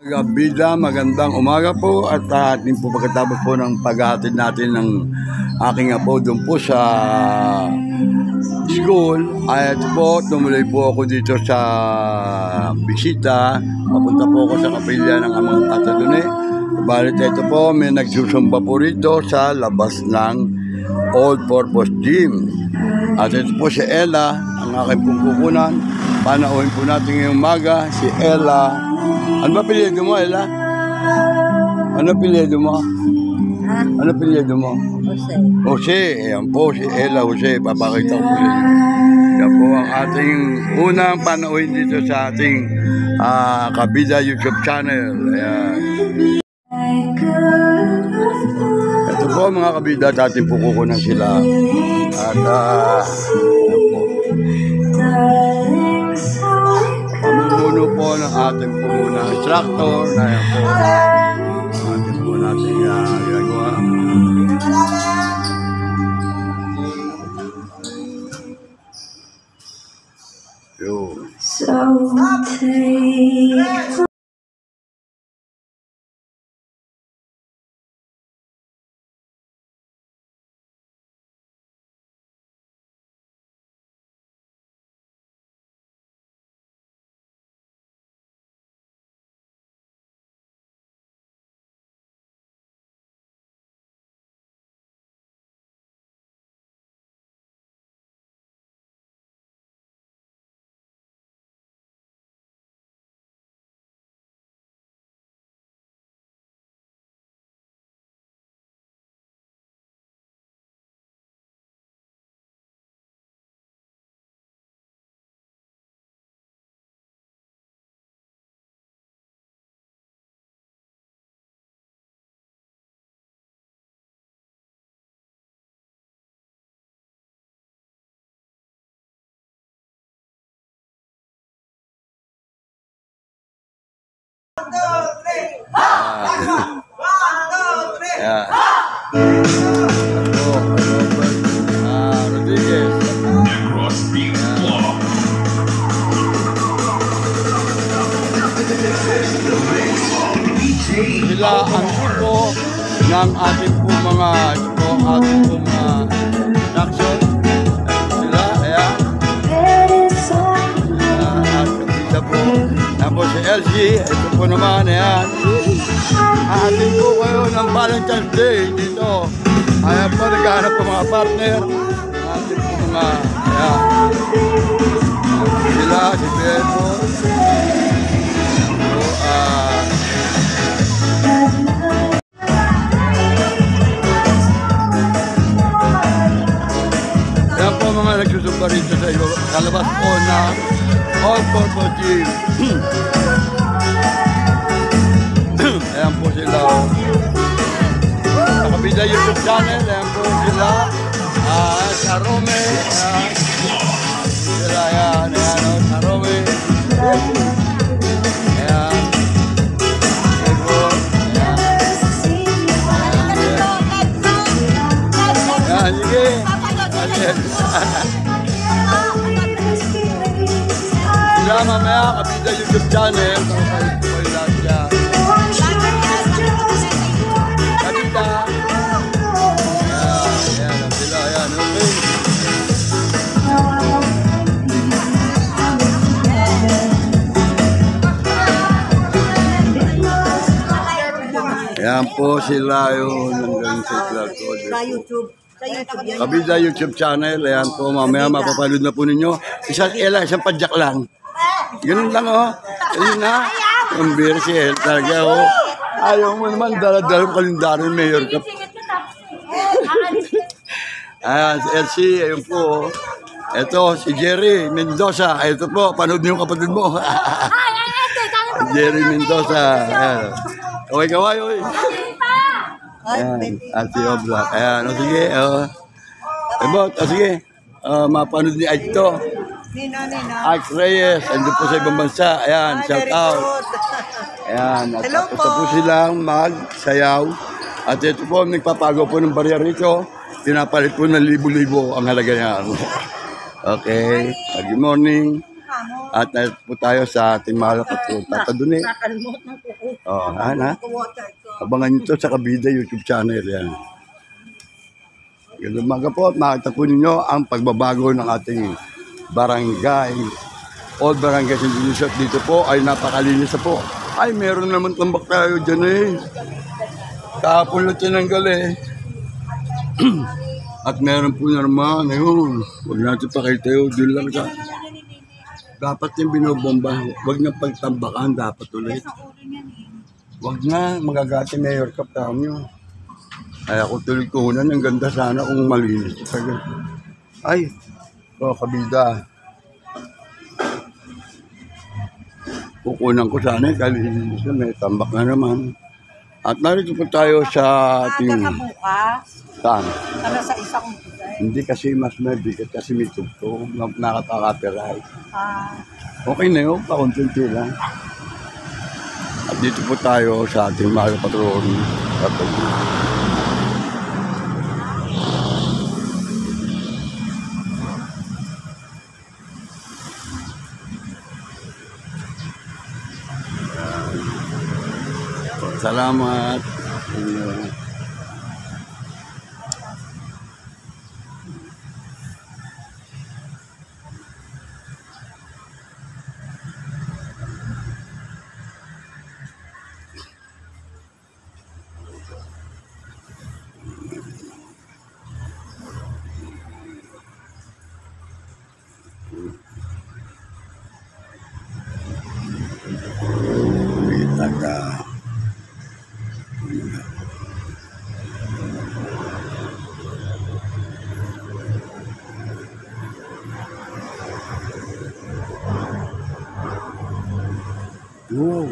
Bida, magandang umaga po at ating po pagkatapos po ng paghahatid natin ng aking apo doon po sa school ay po tumuloy po ako dito sa bisita. Papunta po ako sa kapilya ng amang Tatadune. Balit ito po may nagsusumba po rito sa labas ng All Purpose Gym. At ito po si Ella, ang aking pungkukunan. Panauhin po natin ngayong umaga si Ella. Ano ba apelyido mo, Ella? Ano apelyido mo? Ha? Ano apelyido mo? Jose. Jose. Ayan po si Ella Jose. Papakita ko po sa inyo. Yan po ang ating unang panauhin dito sa ating Kabida YouTube channel. Ayan. Ito po mga kabida, ating pukukunan sila. At pamumuno po ng ating pumunang instructor na yan po ating po natin ginagawa. So take Rodriguez. Sila ang grupo ng ating po mga action. Sila, ayan. Sila po. Tapos si LG, ito po naman, ayan. Atin po kayo ng Valentine's Day dito. Ayan po, naghahanap po mga partner. Atin po mga, ayan. Sila, si Pedro. Ayan po mga nagsusumba rito sa iyo. Kalabas po na All Purpose Gym. Ayan po sila. Sa Kabida YouTube channel, ayan po sila. Sa Rome. Sila, ayan. Sa Rome. Ayan. Ayan, sige. Sila mamaya, Kabida YouTube channel. Ayan po sila yung hanggang sa vlog ko. Sa YouTube. Kabida YouTube channel. Ayan po, mamaya mapapanood na po ninyo. Isang padyak lang. Ganun lang Ayun na. Ang birsi talaga Ayaw mo naman dala-dala mo kalendaryo mayor ka. Ayan, si LC, ayun po. Ito, si Jerry Mendoza. Ito po, panood niyo yung kapatid mo. Jerry Mendoza. Ayan. Kaway-kaway, oy. Ayan, at si Oblak. Ayan, sige. Sige. Mapanood ni Ike to. Ike Reyes, andun po sa ibang bansa. Ayan, shout out. Ayan, at tapos na po silang magsayaw. At ito po, nagpapago po ng barya rito. Pinapalit po ng libo-libo ang halaga niya. Okay, good morning. At po tayo sa ating mahal at Tatadune. Oh, ha? Abangan nyo to sa Kabida YouTube channel. Yan. Gandang umaga po at makita po ninyo ang pagbabago ng ating barangay. All barangays in Indonesia. Dito po ay napakalinis na po. Ay, meron naman tambak tayo dyan eh. Kahapon lang tinanggal eh. At meron po naman, ayun. Huwag natin pakita yun. Doon lang sa... Dapat yung binobomba. Huwag na pagtambakan. Dapat ulit. Huwag na. Magagati mayor ka pa nyo. Ay, ako tuloy kuhunan. Ang ganda sana kung malinis. Ay, Kabida. Kukunan ko sana kalinis. May tambak na naman. At narito po tayo sa ating... bukas. Saan? Ano sa isang bukas? Hindi kasi mas mabigat kasi may tugtog. Nakaka-copyright. Ah. Okay na yun, pakunti lang. At dito po tayo sa ating mga patron. Salamat. Taga. Wow.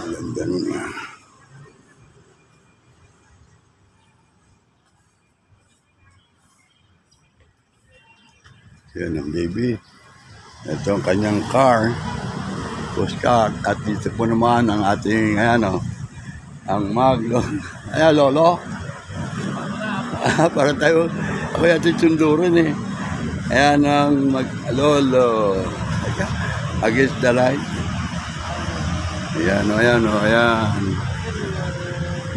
Ganda niya. Yan ang baby. Ito ang kanyang car. Postcard. At dito po naman ang ating, ayan o, ang maglo. Ayan, lolo. Para tayo, ako yatin sundurin eh. Ayan ang lolo. Against the light. Ayan o, ayan o, ayan.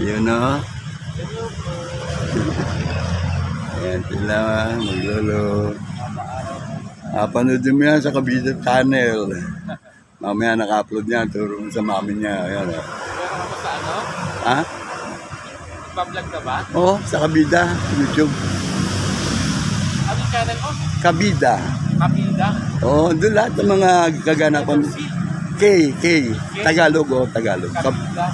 Ayan o. Ayan sila, maglolo. Panoodin mo yan sa Kabida channel. Mamaya naka-upload niya, turo sa mami niya. Ayan o. Meron ka sa ano? Ha? Pa-vlog ka ba? Oo, sa Kabida, YouTube. Anong channel mo? Kabida. Kabida? Oo, doon lahat ng mga kaganapan. K. Tagalog, Tagalog.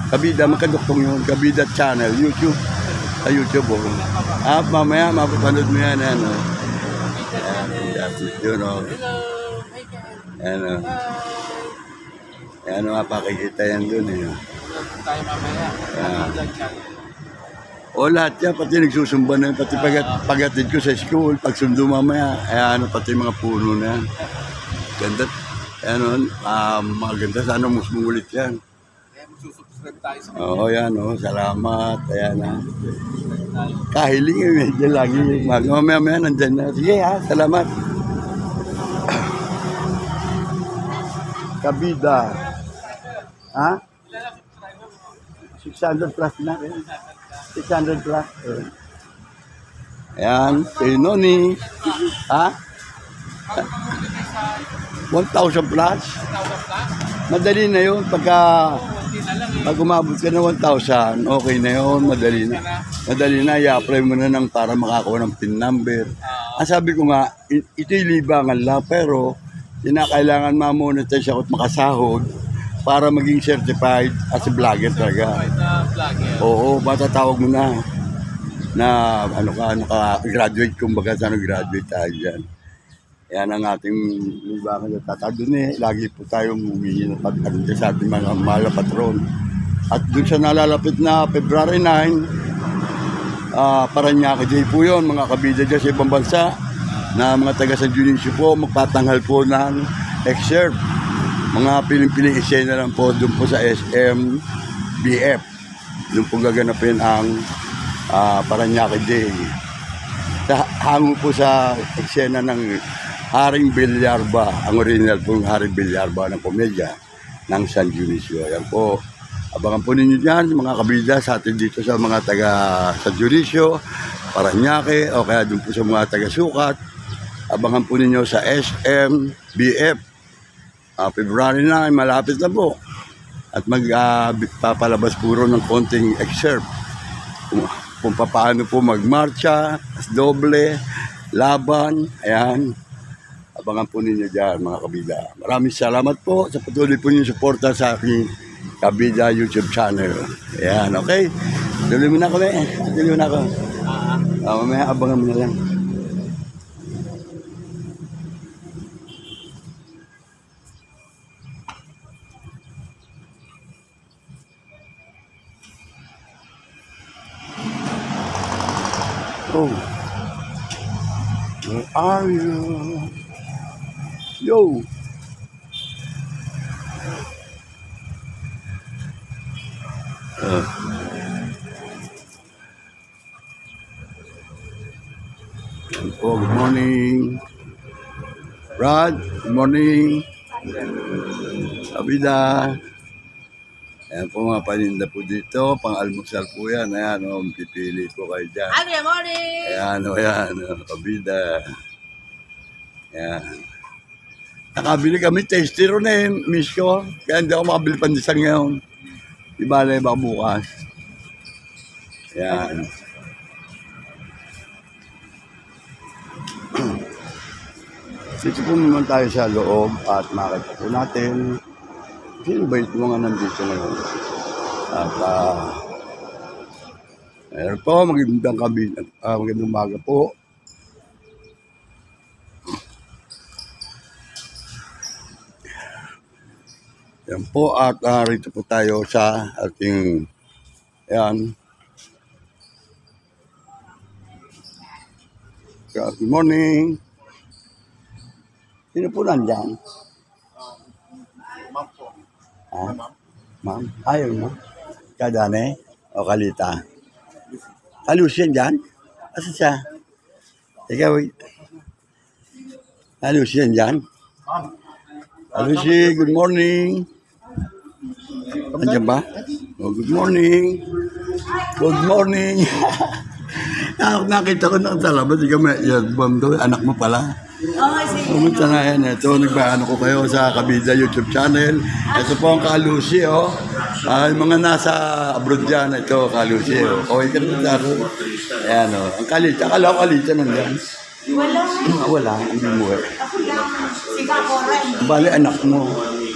Kabida, magkaduktong yun. Kabida channel, YouTube. Sa YouTube, mamaya, mapapanood mo yan. Ano. Yun, Hello! Hi, guys! Ano. Ano, mapakikita yan doon, eh. Tayo mamaya. Vlog channel. O lahat yan, pati nagsusumba na, pati pagatid ko sa school, pagsundo mamaya, ano, pati mga puno na yan. Ganda, ano, maganda, sana musmulit yan. Kaya magsusubscribe tayo sa Oo, yan, salamat, ayan na. Kahiling, medyo lagi, mamaya, nandyan na. Sige ha, salamat. Kabida. Ha? 600 plus na rin. 600 plus. Ayan, kay Noni. Ha? 1,000 plus. Madali na yun. Pag umabot ka na 1,000, okay na yun. Madali na. Madali na. I-apply mo na para makakuha ng PIN number. Sabi ko nga, ito'y libangan lang. Pero, kinakailangan ma-monetize ako at makasahod para maging certified as a vlogger talaga. Oo, matatawag mo na ano ka, naka-graduate, kumbaga sa graduate tayo dyan. Yan ang ating libangan at tatagod eh. Lagi po tayong humingi ng pag-alinta sa ating mga mahal na patron. At dun sa nalalapit na February 9, Paranaque Day po yun, mga kabida dyan sa ibang bansa, na mga taga San Dionisio po, magpatanghal po ng excerpt. Mga piling-piling eksena lang po doon po sa SMBF. Doon po gaganapin ang Paranaque Day. Hango po sa eksena ng Haring Villarba, ang original pong Haring Villarba ng komedya ng San Dionisio. Ayan po. Abangan po ninyo dyan, mga kabida sa atin dito sa mga taga San Dionisio, Parañaque, o kaya dun po sa mga taga Sukat. Abangan po ninyo sa SMBF. February na, malapit na po. At magpapalabas puro ng konting excerpt. Kung paano po magmarcha, doble, laban, ayan. Abangan po ninyo dyan, mga kabida. Maraming salamat po sa patuloy po ninyong suporta sa aking Kabida YouTube channel. Ayan, okay? Tuloy mo na kami. Tuloy mo na ako. Mamaya, abangan mo na lang. Oh. Where are you? Yo. Oh, good morning. Brad, good morning. Kabida. Ayan po mga paninda po dito. Pang-almusal po yan. Ayan, pipili po kayo dyan. Good morning! Ayan, kabida. Ayan. Nakabili kami tasty ron miss ko. Kaya hindi ako makabili pandesal ngayon. Ibala baka bukas. Ayan. Dito po naman tayo sa loob at makita po natin sino ba ito mga nandito ngayon. At meron po, magandang umaga po. Yan po at rito po tayo sa ating ayan. Good morning. Sino po nandyan? Ma'am po. Ha? Ma'am? Ayaw mo? Kadane? O Kalita? Kalusian dyan? Asa siya? Ikaw, Kalusian dyan? Kalusi, good morning. Nandiyan ba? Oh, good morning. Good morning. Nakita ko na sa labas. Ikaw may anak mo pala. Pumunta na yan. Ito, nagbaano ko kayo sa Kabida YouTube channel. Ito po ang Kalusi, oh. Yung mga nasa abroad dyan, ito, Kalusi, oh. Okay ka naman daro. Ayan, oh. Ang Kalita, akala ko Kalita nandyan. Wala. Wala, hindi mo eh. Ako lang. Si Kakoran. Bali, anak mo.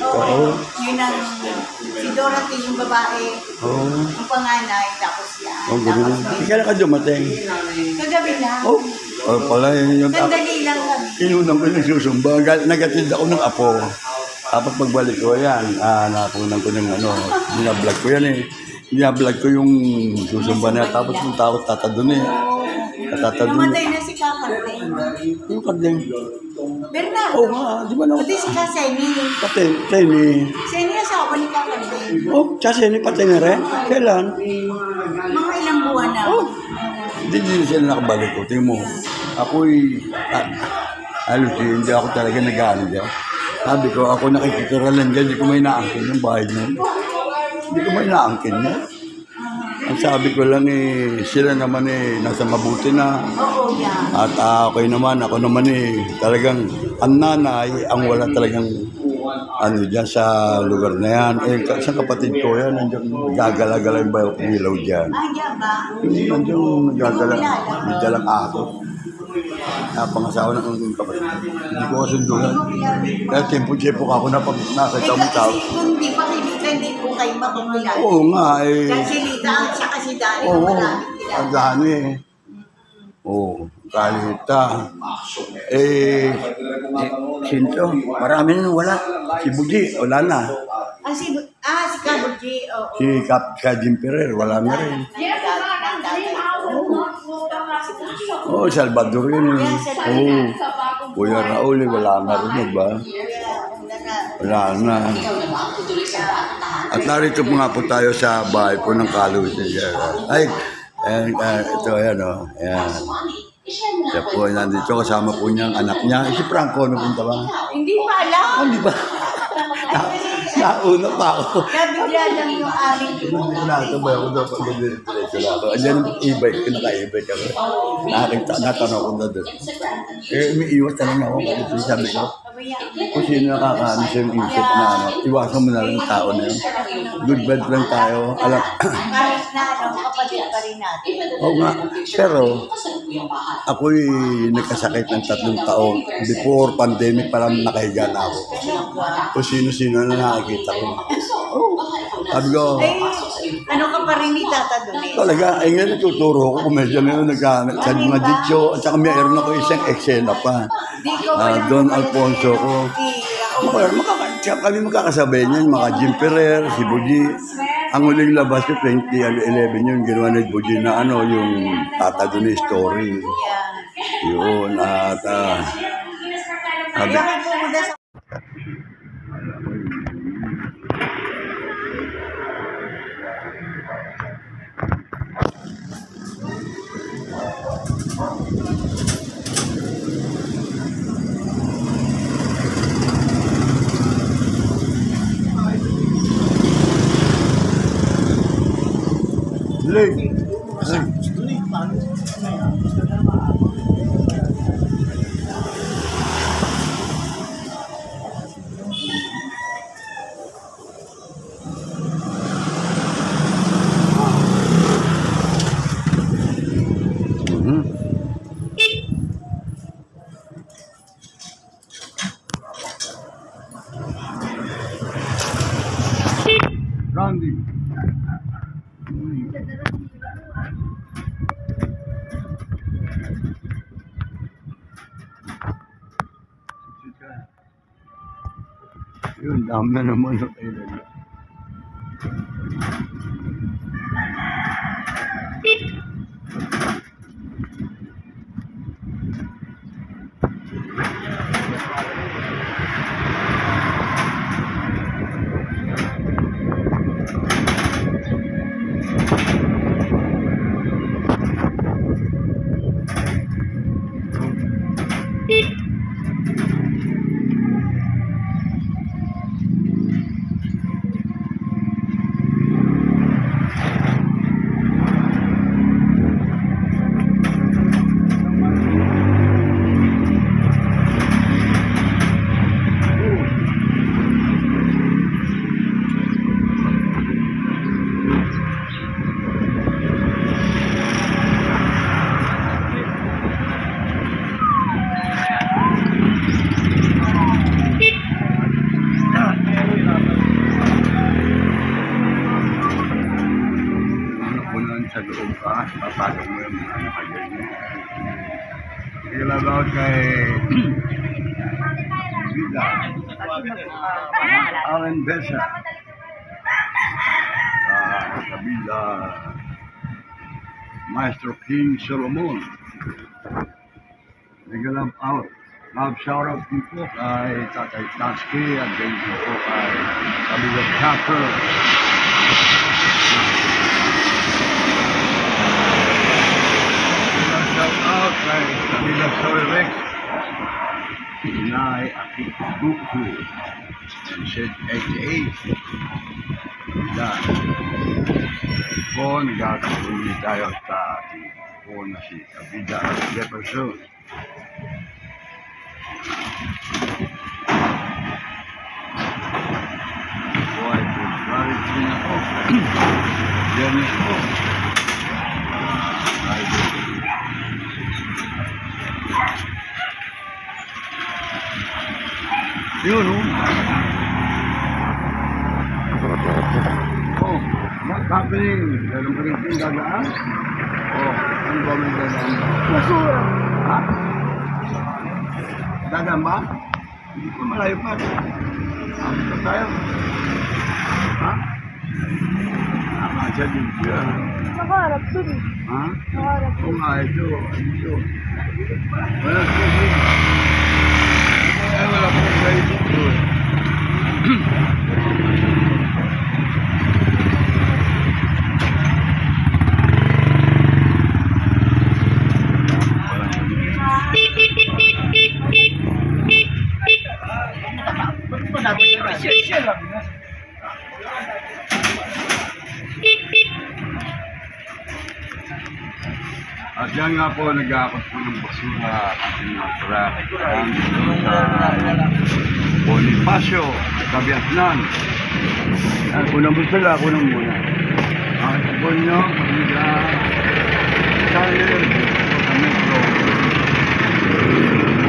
Oo. Yun ang si Dorothy, yung babae. Oo. Yung panganay, tapos yan. Oh, gano'n. Kailan ka dumating? Kagabi lang. Oh, pala yun yung... Sandali lang kami. Inunang ko yung susumba. Nagatid ako ng apo. Tapos pagbalik ko yan, nakunan ko ng binablog ko yan eh. Binablog ko yung susumba na. Tapos yung tao tatadun eh. Tatadun. Namatay na si Kakardeng. Yung kardeng. Bernardo. Oo nga, di ba na? Pati si Kaseni. Seni. Seni asawa ni Kakardeng. Oh, Seni patay na rin. Kailan? Mga ilang buwan na. Oh. Hindi sila nakabalik ko. Tingin mo, ako'y, hindi ako talaga nag-ano dyan. Sabi ko, ako nakikitiralan dyan, hindi ko may naangkin yung bahay niya. Hindi ko may naangkin niya. Ang sabi ko lang sila naman nasa mabuti na. Oo, yan. At ako naman talagang ang nanay, ang wala talagang dyan sa lugar na yan. Isang kapatid ko yan, nandiyan gagala-gala yung bayo kong ilaw dyan. Yan ba? Nandiyan gagala, may dalang ako. Pangasawa ng kapatid. Hindi ko kasundulan. Kaya tempo-tempo ako na pag nakita mo tao. Kung di pa kilita, hindi po kayo makakilala. Oo nga Kasi Lita, siya kasi Dani, oo, maraming kilala. ang dami Oo, Kalita. Sinto, marami na wala. Si Buji, wala na. Si Kabuji, oo. Si Kajim Ferrer, wala na rin. Oh, Salvador yun. Oo. Kuya Raul, wala na rin, ba? Wala na. At narito po nga po tayo sa bahay po ng Kalusi. Ay, ito, ayan o. Ayan. Siya po ay nandito kasama po niya ang anak niya. Si Franco, napunta ba? Hindi pa alam. Hindi ba? Nauna pa ako. Nabigla lang yung aling Hindi nato ba ako dapat mag-diretso na ako. Andiyan ang e-bike, pinaka-e-bike ako. Nakakita, natanong ko na doon. May iwas na lang ako. Kasi sabi ko, kung sino nakakaano siya yung isip na ano, iwasan mo na lang yung tao na yun. Good vibes lang tayo. Alam, kahit na kapatid pa rin natin. oo nga. Pero, ako'y nagkasakit ng 3 taon. Before pandemic, parang nakahiga na ako. Kung sino-sino na nakakita ko. Sabi ko, Ano ka pa rin ni Tata doon eh? talaga, ay nga natuturo ko kung medyo na yun, sa mga ditsyo, at saka mayroon ako isang eksena pa. Don Alfonso ko. Kami magkakasabay niyan, mga Jim Ferrer, si Buji. Ang huling labas ko, 2011 yun, ginawa ni Buji na ano, yung Tata doon story. Yun, at sabi, Bakit pumunta sa... Late. Randy. Yun, dami na naman sa kailan. Sa loob ka, papasok mo yung mga nakaganyan. Ilagaw kay Vida, Alan Besa, sa Vida, Maestro King Solomon. Nagalam out. Love shout out din po kay Tatay Tansky at din po kay Kabilang Chapter. Shout out kay Camila Sorerex, Inay Akikuku, Sid 88, yan. Kung gagawin tayo sa ating po na si Kabida Jefferson. Boy, good marriage din ako. Dennis po. Yun, oh. Oh, what's happening? Meron pa rin yung gagaan? Oh, ano ba may gagaan? Basura. Ha? Gagaan ba? Hindi ko malayo pa. Ito tayo. Ha? Nakasya din siya. Nakaharap dun. Ha? Nakaharap Oo nga, ito. Walang sige. Ay, wala po kayo dito. Walang At yan nga po, nag-aakot po ng basura ating mga truck. Ang Bonifacio, Kabiasnan. Yan, unang busala, unang muna. Ang sabon nyo, pagmula, channel, sa metro.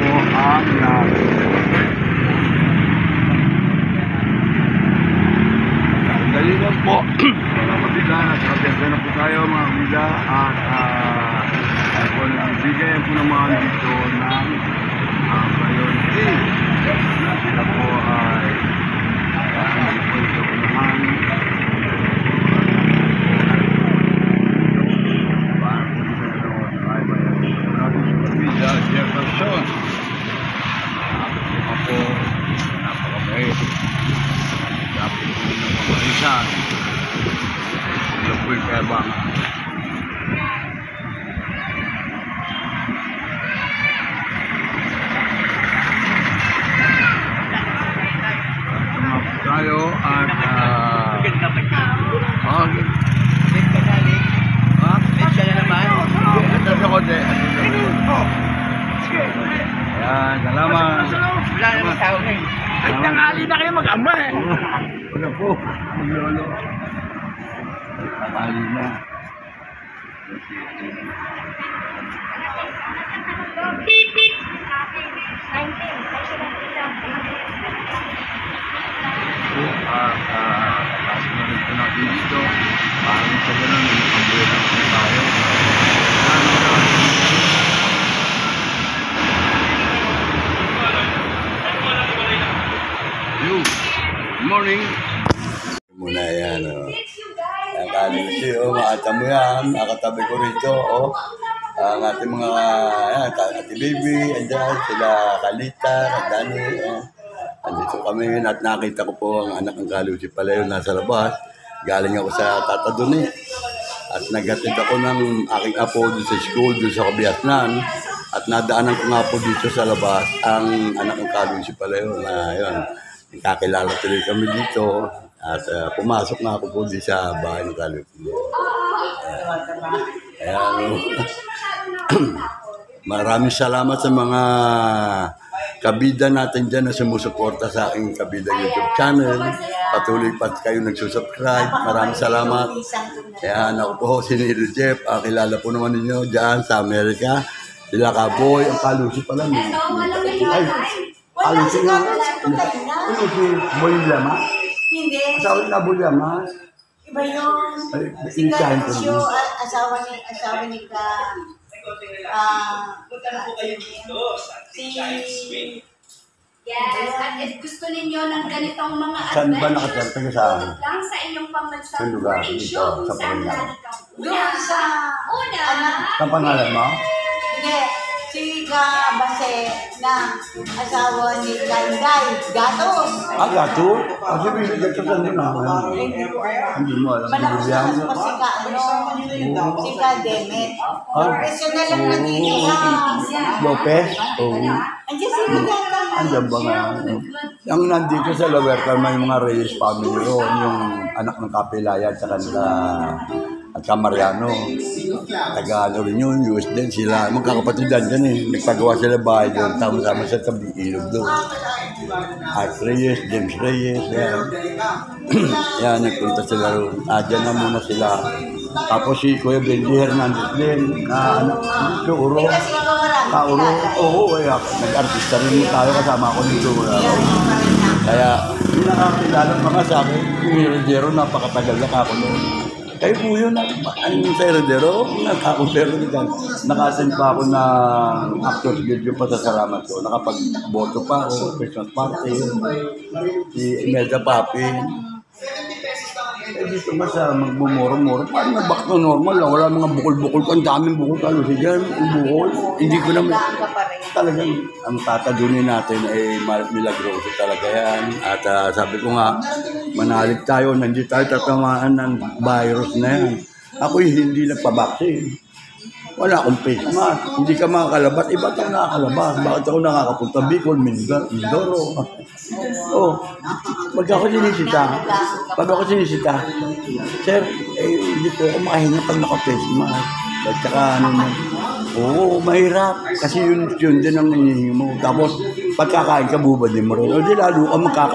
O ang dali lang po. Mga kabila, nasa Kabiasnan na po tayo mga kabila. At po nagbigay po naman dito ng priority. Sila po ay hindi po ito naman para po dito naman ay Vida Jefferson. Ako napakabait. Dapat po ng pamarisan. Sila po yung kayabang. Tayo at ayan, salamat. Wala naman tao na eh. Tangali na kayo mag-ama eh. Wala po, maglolo. Tangali na. Kasunod po natin dito. Parang sa ganun, nakabuetan po tayo. Good morning. Muna yan, o. Ang kalusi, o. Makata mo yan. Nakatabi ko rito, o. Ang ating mga, ayan, Ate Baby, andyan, sila Kalita, Dani, o. Andito kami at nakita ko po ang anak ng Kalusi pala yun nasa labas. Galing ako sa Tata Duni. At naghatid ako ng aking apo doon sa school, doon sa Kabiasnan. At nadaanan ko nga po dito sa labas ang anak ng Kalusi pala yun. Yun. Kakilala tuloy kami dito. At pumasok nga ako po dito sa bahay ng Kalusi. Ayan. Maraming salamat sa mga kabida natin dyan na sumusuporta sa aking kabida YouTube channel. Patuloy pa kayo nagsusubscribe. Maraming salamat. Ayan, ako po si Nilo Jeff. Kilala po naman ninyo dyan sa Amerika. Sila Kaboy. Ang Kalusi pala. Ay, Kalusi nga. Ano si Boy Lama? Hindi. Asawa na Boy Lama. Iba yun. Si Kalusyo, asawa ni Yes, at if gusto ninyo ng ganitong mga Saan ba nakaterte ka saan? lang sa inyong pambansa Saan lugar? Dito, sa Panginoon. doon sa Ang pangalan mo? hindi, si Kabase ng asawa ni Kanday, Gatos. Gato? Kasi may gato sa doon na. Hindi mo alam. Malakas na pa si si Demet. Professional lang na dito Lopez? Oo. Andiyan sila data. Andiyan ba nga? Ang nandito sa Loberta may mga Reyes family yun. Yung anak ng Kapilaya at kanila at Camariano. Taga-ano rin yun, US din sila. Magkakapatidan dyan eh. Nagpagawa sila bahay doon. Tama-tama sa tabi ilog doon. Art Reyes, James Reyes. Yan. Yan, nagpunta sila roon. Dyan na muna sila. Tapos si Kuya Benji Hernandez din. Anak dito, Uro. Uro. Oo, nag-artista rin tayo kasama ko dito. Kaya, hindi nakakilala mga sa akin. Yung Heredero, napakatagal na ako noon. Kayo po yun, sa Heredero, nakakutero nito. Nakasend pa ako na Actors Guild yung pasasalamat ko. Nakapag-boto pa ako, Christmas party. Si Imelda Papi. Dito ba sa magbumuro-muro? Paano na back to normal? Wala mga bukol-bukol ko. Ang daming bukol Kalusi dyan. Ang bukol. Hindi ko naman. Talagang ang tatadunin natin ay milagroso talaga yan. At sabi ko nga, manalig tayo. Nandito tayo tatamaan ng virus na yan. Ako hindi nagpabaksin. Wala akong face mask. Hindi ka makakalabas. Iba ako nakakalabas. Bakit ako nakakapunta Bicol, Mindoro? Oh, pag ako sinisita, sir, hindi po ako makahinga pag naka-face mask. At saka oo, mahirap. Kasi yun din ang hinihingi mo. Tapos, pagkakain ka, bubadin mo rin. O di lalo ka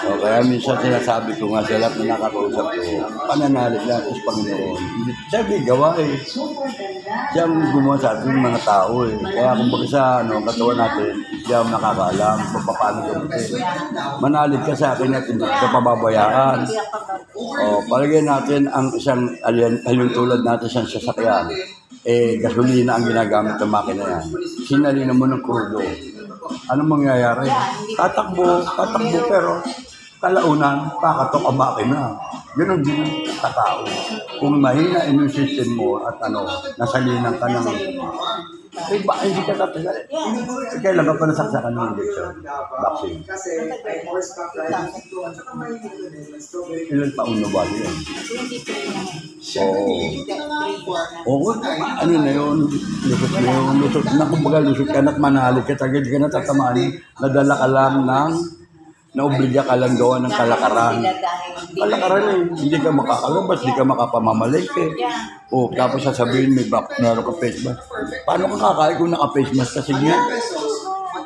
o, kaya minsan sinasabi ko nga sa lahat na nakakausap ko, pananalig natin sa Panginoon. Siya may gawa eh. Siya ang gumawa sa ating mga tao eh. Kaya kung baga sa katawan natin, siya ang nakakaalam kung paano gamitin. Manalig ka sa akin at hindi ka pababayaan. O, palagay natin ang isang tulad natin sa sasakyan. Gasolina ang ginagamit ng makina yan. Sinalina mo ng krudo. Anong mangyayari? Tatakbo pero kalaunan, pakatok ang makina. Ganon din ang tao. Kung mahina immune system mo at nasalinan ka ng hindi ka tatagal. Kailan ka pa nasaksakan ng injection? Vaccine. Ilan taon na ba yun? Oo. Ano na yun? Lusot na. Kumbaga lusot ka na't manalig ka. Tagad ka na tatamaan. Nadala ka lang ng naobliga ka lang gawa ng kalakaran. Kalakaran eh. Hindi ka makakalabas, hindi ka makapamamalike. O, tapos sasabihin, meron ka face mask. Paano ka kakain kung naka-face mask? Kasi nga,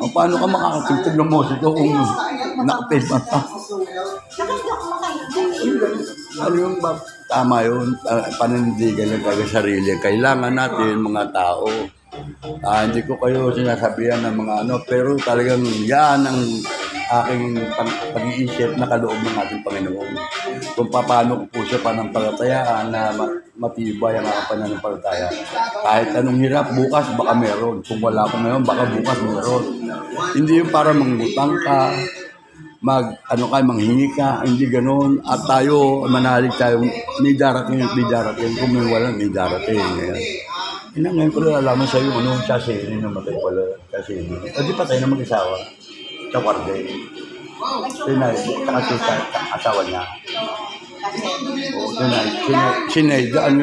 o, paano ka makakatingtog ng musiko kung naka-face mask ka? Ano yung tama yun? Panindigan ng sarili. Kailangan natin, mga tao. Hindi ko kayo sinasabihan ng mga pero talagang yan ang aking pag-iisip na kaloob ng ating Panginoon. Kung paano ko po siya panampalatayaan na matibay ang aking pananampalataya. Kahit anong hirap, bukas baka meron. Kung wala ko ngayon, baka bukas meron. Hindi yung para mangutang ka, manghingi ka, hindi ganoon. At tayo, manalig tayo, may darating. Kung may wala, may darating. Ngayon ko na alaman sa'yo, siya sinin na matay pala. Kasi, di pa tayo na mag-isawa. Sa kwarde. Asawa niya. Sinayda,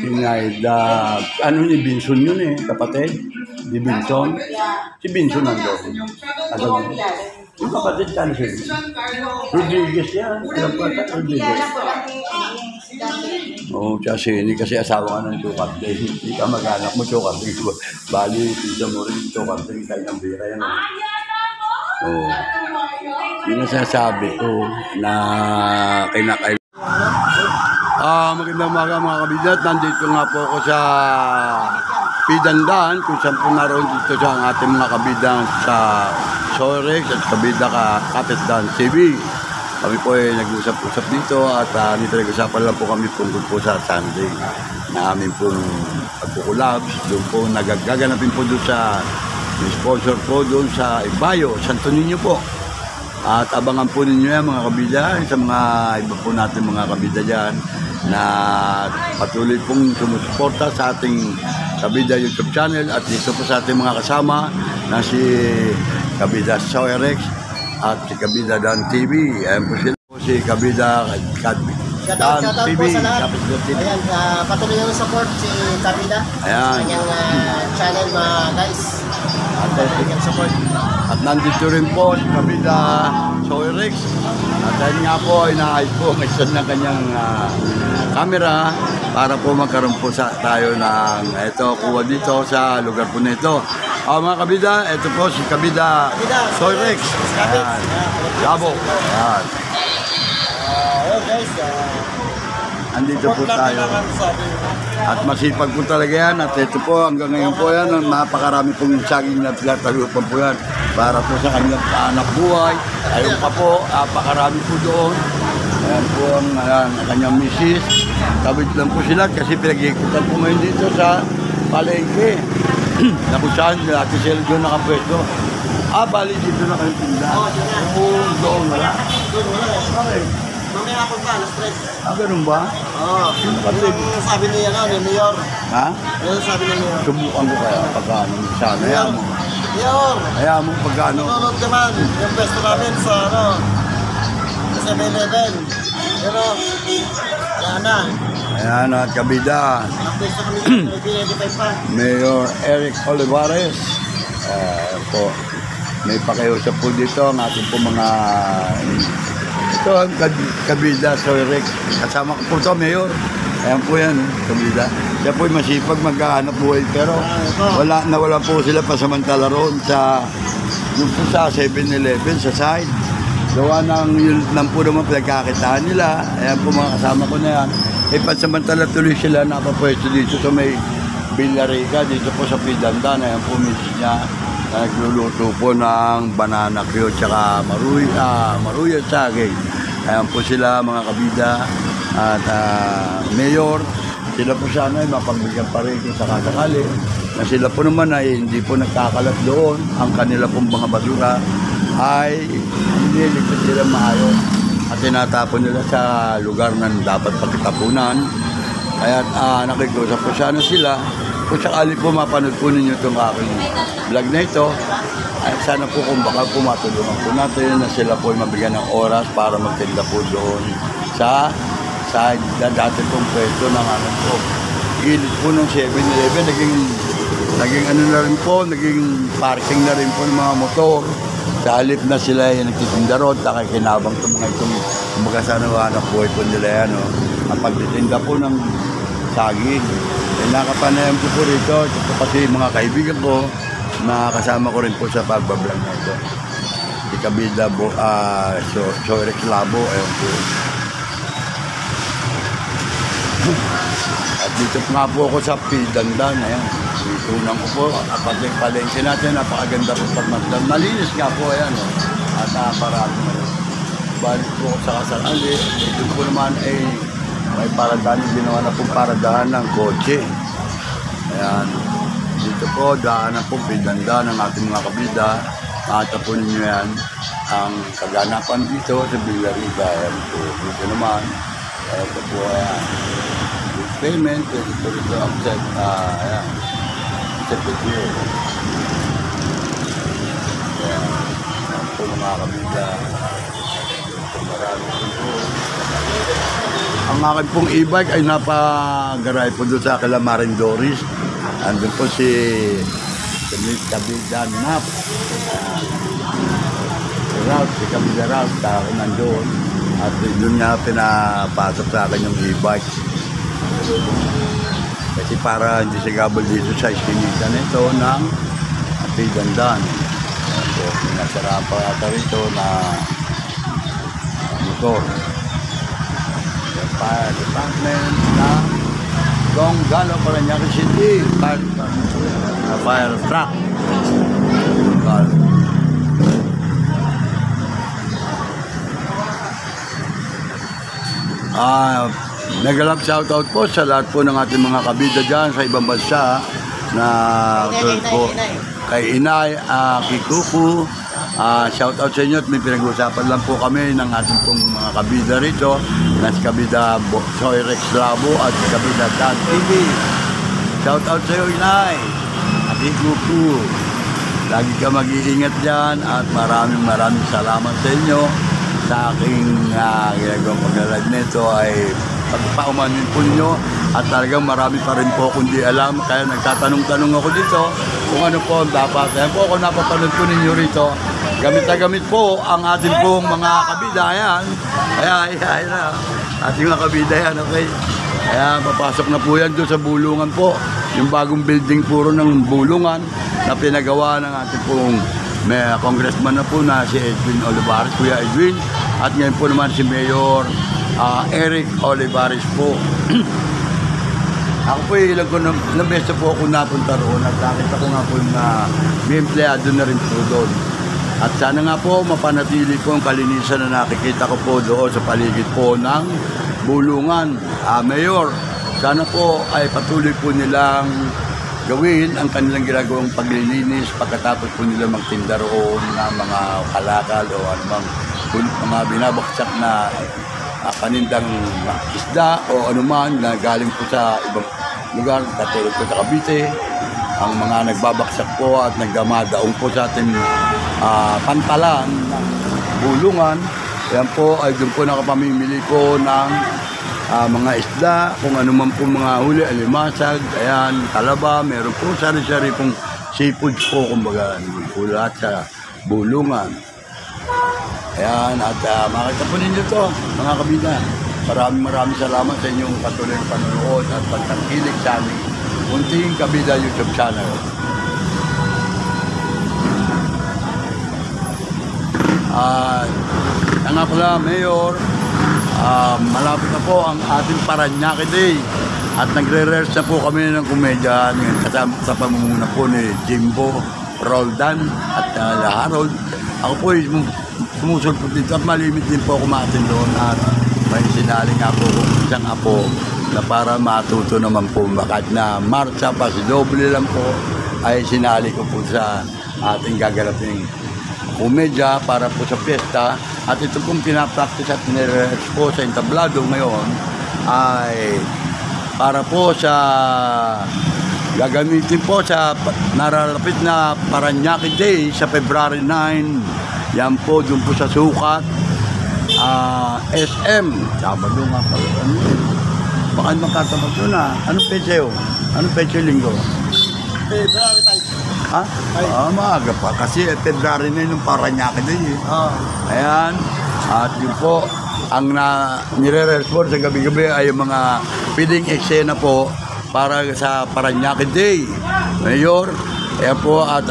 Sinayda, ni Binson yun kapatid. Di Binson. Si Binson nandun. Yung kapatid, saan siya? Rodriguez yan. Rodriguez. Oo, kasi asawa ka ng Chokarte. Hindi ka mag-anak mo, Chokarte. Bali, pizza mo rin, Chokarte. Kahit ang bira yan. Oo. Yun ang sinasabi ko na kinakain. Magandang umaga mga kabidat. Nandito nga po ako sa Pidandan, kung saan po naroon dito sa ating mga kabidang sa Sorex at kabida ka Kapitan TV. Kami po ay nag-usap-usap dito at nag-usapan lang po kami tungkol po sa Sunday na amin pong pagkukulabs. Doon po nagaganapin po doon sa sponsor po doon sa Ibayo, Santo Niño po. At abangan po ninyo yan mga kabida, sa mga iba po natin mga kabida dyan na patuloy pong sumusuporta sa ating Kabida YouTube channel at dito po sa ating mga kasama na si Kabida Sorex at si Kabida Dan TV. Ayan po sila po si Kabida Dan TV. Ayan, patuloy yung support si Kabida. Ayan. Kanyang channel mga guys. At nandito rin po si Kabida Sorex. At ayun nga po, inaayos po ang isa ng kanyang camera para po magkaroon po tayo ng kuha dito sa lugar po nito. Mga kabida, ito po si Kabida Sorex. Ayan. Gabo. Ayan. Guys, andito po tayo. At masipag po talaga yan. At ito po, hanggang ngayon po yan, napakarami pong saging na pinatalupan po yan para po sa kanilang anak buhay. Ayun pa po, napakarami po doon. Ayan po ang kanyang misis. Kabit lang po sila kasi pinag-iikutan po ngayon dito sa palengke. Na kung saan, Ate Sergio nakapwesto. Bali dito na kayong tinda. Oo, doon wala. doon wala. Okay. Mamaya ako pa, alas 3. Ganun ba? Oo. Yung sabi ni Mayor. Ha? Yung sabi ni Mayor. Subukan ko kaya pagkano. Sana, hayaan mo. Mayor! Hayaan mo pagkano. Nunod naman yung pwesto namin sa 7-Eleven. Pero, wala na. Ayan at kabida. Ang pwesto kami sa 1995 pa. Mayor Eric Olivares. Po, may pakiusap po dito ang ating po mga ito ang kabida so Eric. Kasama ko po ito, Mayor. Ayan po yan, kabida. Siya po masipag magkahanap buhay pero nawala po sila pasamantala roon sa yung po sa 7-Eleven sa side. Gawa ng yun lang po naman pinagkakitaan nila. Ayan po mga kasama ko na yan. Pansamantala tuloy sila nakapwesto dito sa may Villarica, dito po sa Pidandan. Ayan po misis niya na nagluluto po ng banana cue tsaka maruya saging. Ayan po sila mga kabida at Mayor. Sila po sana ay mapagbigyan pa rin kung sakasakali na sila po naman ay hindi po nagkakalat doon. Ang kanila pong mga basura ay nililigtas sila maayos at tinatapon nila sa lugar na dapat pagkatapunan. Kaya nakikusap po sana sila kung sakali po mapanood po ninyo itong aking vlog na ito ay sana po kung baka po matulungan po natin na sila po ay mabigyan ng oras para magtinda po doon sa dati pong pwesto ng ano po. Gilid po ng 7-Eleven, naging ano na rin po, naging parking na rin po ng mga motor. Sa halip na sila ay nagtitinda ron, nakikinabang itong mga itong magkasanawa na buhay po nila yan. Ang pagtitinda po ng saging. Nakapanayam ko po rito, ito kasi mga kaibigan ko, nakasama ko rin po sa pagbablog na ito. Si Kabida, Eric Labo, ayun po. At dito nga po ako sa Pidandan, ayan. Tunang ko po, apat yung palengke natin, napakaganda po pagmasdan. Malinis nga po, ayan. At parami na rin. Balik po ako sa kasarali. Dito po naman ay may paradahan, ginawa na po paradahan ng kotse. Ayan. Dito po, daanan po, Pidandan ng ating mga kabida. Makita po ninyo yan. Ang kaganapan dito sa Villarica. Ayan po. Dito naman. Ito po, ayan. Payment, ito po ito upset. Ayan. Upset with you. Ayan. Ayan po mga kabida. Marami po. Ang akin pong e-bike ay napagaray po doon sa Calamarin Doris. Andun po si Kabida Nap. Si Kabida Ralph, ako nandun. At doon nga pinapasok sa akin yung e-bike. Kasi para hindi sigabol dito sa iskinita nito ng Pidandan. So, nasaraan pa ata rito na motor. Fire Department na Donggalo, Parañaque City. Fire truck. Nag-alap shoutout po sa lahat po ng ating mga kabida dyan sa ibang bansa na po kay Inay, Kikuku. Shoutout sa inyo at may pinag-uusapan lang po kami ng ating pong mga kabida rito na si Kabida Rex Labo at si Kabida Dan TV. Shoutout sa iyo, Inay, Kikuku. Lagi ka mag-iingat dyan at maraming salamat sa inyo sa aking ginagawang pag-live nito ay pagpaumanin po nyo at talagang marami pa rin po kung di alam kaya nagtatanong-tanong ako dito kung ano po ang dapat. Kaya po ako napapanood po ninyo rito. Gamit na gamit po ang ating pong mga kabida yan. Ayan na. Ating mga kabida yan, okay? Kaya papasok na po yan doon sa bulungan po. Yung bagong building puro ng bulungan na pinagawa ng ating pong may congressman na po na si Edwin Olivares, Kuya Edwin. At ngayon po naman si Mayor Eric Olivares po. Ako po ilang beses po ako napunta roon at nakita ko nga po na may empleyado na rin po doon. At sana nga po mapanatili po ang kalinisan na nakikita ko po doon sa paligid po ng bulungan. Mayor, sana po ay patuloy po nilang gawin ang kanilang ginagawang paglilinis pagkatapos po nila magtinda roon ng mga kalakal o anumang mga binabaksak na panindang isda o anuman na galing po sa ibang lugar, katulad po sa Cavite, ang mga nagbabaksak po at nagdamadaong po sa ating pantalan ng bulungan. Yan po ay doon po nakapamimili po ng mga isda, kung ano man po mga huli, alimasag, ayan, talaba, meron po sari-sari pong seafood po, kumbaga, po lahat sa bulungan. Ayan, at makita po ninyo to, mga kabida. Maraming salamat sa inyong patuloy na panonood at pagtangkilik sa aming Munting Kabida YouTube channel. Nga pala, Mayor, malapit na po ang ating Parañaque Day at nagre-rehearse na po kami ng komedya kasama sa pamumuno po ni Jimbo Roldan at Harold. Ako po ay sumusulpot dito at malimit din po ako maatin doon at may sinaling ako isang apo na para matuto naman po bakit na marcha pa si doble lang po ay sinali ko po sa ating gaganaping komedya para po sa piyesta. At ito pong pinapractice at nire-rehearse po sa entablado ngayon ay para po sa gagamitin po sa naralapit na Parañaque Day sa February 9. Yan po, doon po sa Sukat, SM. Sabado nga pa. Baka makatapat yun Anong peche yun? Anong peche linggo? February 5. Ha? Maaga pa. Kasi February 9 yung Parañaque Day. Ayan. At yun po, ang nire-rehearse po sa gabi-gabi ay yung mga piling eksena po para sa Parañaque Day. Mayor, ayan po, at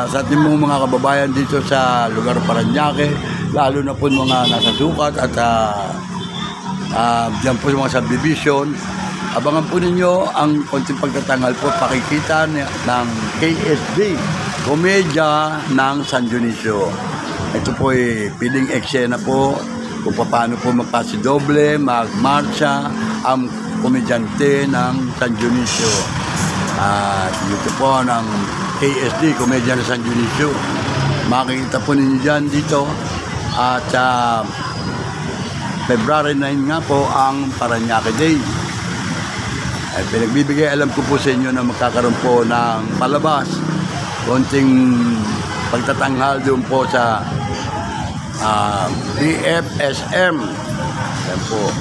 sa ating mga kababayan dito sa lugar Parañaque, lalo na po mga nasa Sukat at dyan po mga subdivision, abangan po ninyo ang konting pagtatangal po, pakikita ng KSD, Komedya ng San Dionisio. Ito po ay piling eksena po kung paano po magpasidoble, magmarcha ang komedyante ng San Dionisio. At dito po ng KSD, Komedya ng San Dionisio. Makikita po ninyo dyan dito. At February 9 nga po ang Parañaque Day. Ay pinagbibigay alam ko po sa inyo na magkakaroon po ng palabas. Konting pagtatanghal doon po sa BFSM. Ayan po.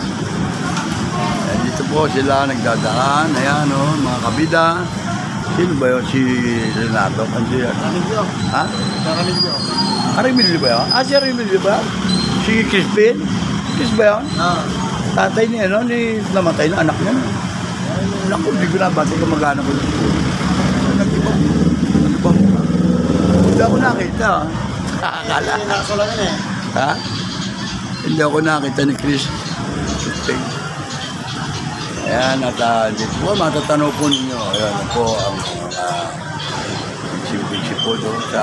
Ayan, dito po sila nagdadaan. Ayan mga kabida. Sino ba yun? Si Renato? Remilio. Ha? Remilio. Remilio ba yun? Si Remilio ba? Si Crispin? Chris ba yun? Tatay niya, namatay na anak niya. Naku, hindi ko nabati ka mag-anak ko. Nag-ibang. Hindi ako nakita. Akala. Ha? Hindi ako nakita ni Chris. Ayan, at dito po, matatanaw po ninyo. Ayan po ang biksi po doon sa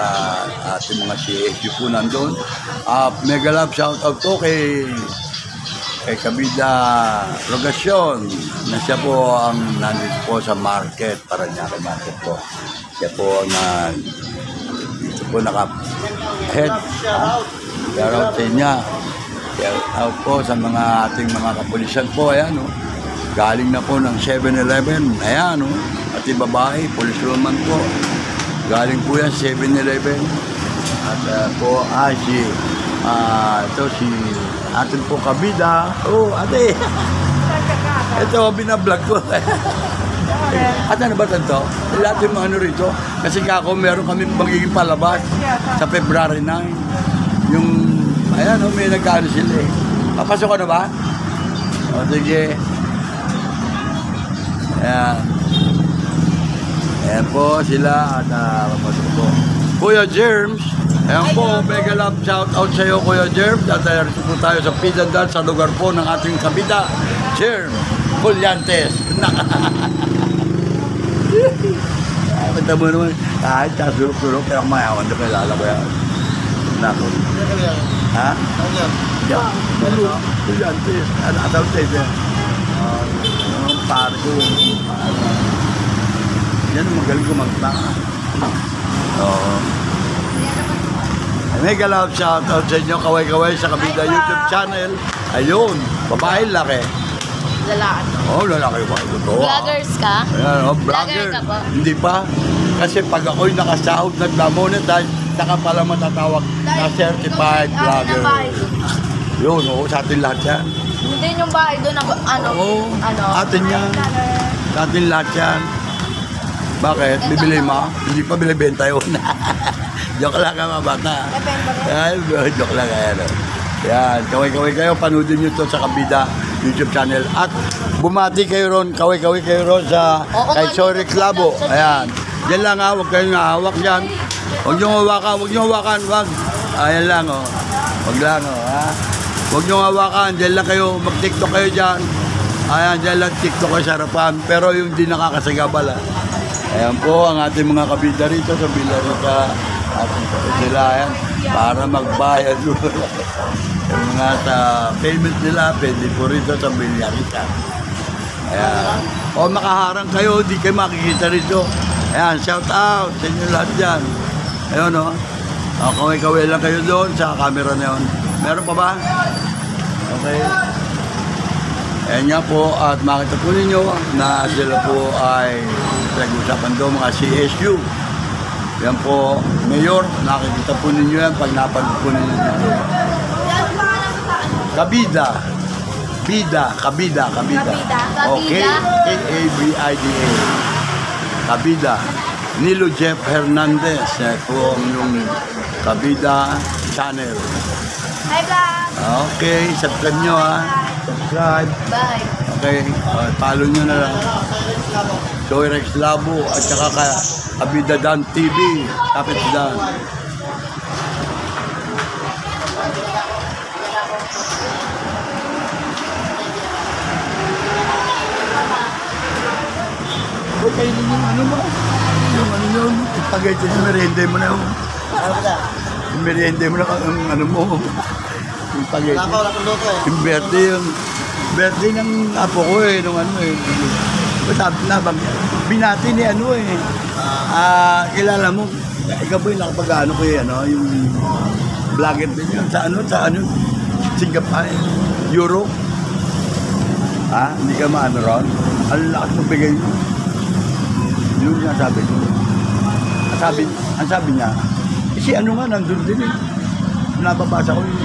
ating mga CSU po nandun. Mega love shout out to kay Kabida Rogasyon na siya po ang nandito po sa market, Parañaque Market po. Siya po ang dito po naka-head. Shout out sa inyo. Shout out po sa mga ating mga kapulisan po. Ayan galing na po ng 7-Eleven. Ayan ating babae, police woman po. Galing po yan 7-Eleven. At po ito si atin po kabida. Ate. Ito binablog ko. At ano ba ito? Lahat yung mga rito. Kasi kako meron kami magiging palabas sa February 9. Yung ayan may nagkano sila Papasok ka na ba? Sige. Ayan po sila at papasok po. Kuya Germs, ayan po, mega love shout out sa iyo Kuya Germs. At po tayo sa Pizandan sa lugar po ng ating kabida, Germs Juliantes. Punta mo naman, kahit kasurok-surok, pero mayawan na kilala ko yan. Nako. Ha? Yan. Juliantes. Ano ataw tayo? Parko. Yan ang magaling kumanta. Mega love shout out sa inyo, kaway-kaway sa Kabida YouTube channel. Ayun, babae laki. Lalaki. Lalaki ba? Totoo. Vloggers ka? Ayan, Vlogger ka ba? Hindi pa. Kasi pag ako'y nakasahod, nagmamonetize, saka pala matatawag na certified vlogger. Yun, sa atin lahat yan. din yung bahay doon na Oo, ano? atin yan. Atin lahat yan. Bakit? Bibili mo? Hindi pa binibenta yun. Joke lang ka mga bata. Ay, joke lang yan. Yan, kaway-kaway kayo. Panoodin nyo to sa Kabida YouTube channel. At bumati kayo ron, kaway-kaway kayo ron sa kay Sorry Clavo. Ayan. Yan lang ha, huwag kayong hawak dyan. Huwag nyo hawakan, wag. Ayan lang oh. Huwag lang oh, ha. Huwag nyo hawakan, dyan lang kayo, mag-tiktok kayo dyan. Ayan, dyan lang tiktok kayo sa harapan. Pero yung di nakakasagabal ha. Ayan po ang ating mga kabida rito sa Villarrica. Ating sila yan para magbayad. Yung mga sa payment nila, pwede po rito sa Villarrica. Ayan. O makaharang kayo, di kayo makikita rito. Ayan, shout out sa inyo lahat dyan. Ayun o. Kaway-kaway lang kayo doon sa camera na yun. Meron pa ba? Okay. Ayan nga po at makita po ninyo na sila po ay nag-usapan doon mga CSU. Yan po, Mayor, nakikita po ninyo yan pag napanood po ninyo dito. Kabida. Okay, K-A-B-I-D-A. Kabida. Nilo Jeff Hernandez. Yan po yung Kabida channel. Hi, vlog! Okay, subscribe nyo ha. Subscribe. Bye! Okay, follow nyo na lang. Joy Rex Labo at saka Kabida Dan TV. Kapit Dan. Huwag kayo din yung ano mo. Yung ano yun. Spaghetti yung merienda mo na yun. Ano ba? Yung merienda mo na yung ano mo. Yung spaghetti. Wala kang luto eh. Yung birthday yun. Birthday ng apo ko eh. Nung ano eh. Sabi na, binati ni ano eh. Kilala mo. Ikaw ba yung nakapag-ano ko eh. Ano, yung vlogger din yun. Sa ano. Singapore. Europe. Hindi ka maano ron. Ang lakas mo bigay mo. Yun nga sabi ko. Ang sabi niya, si ano nga nandun din eh. Nababasa ko yung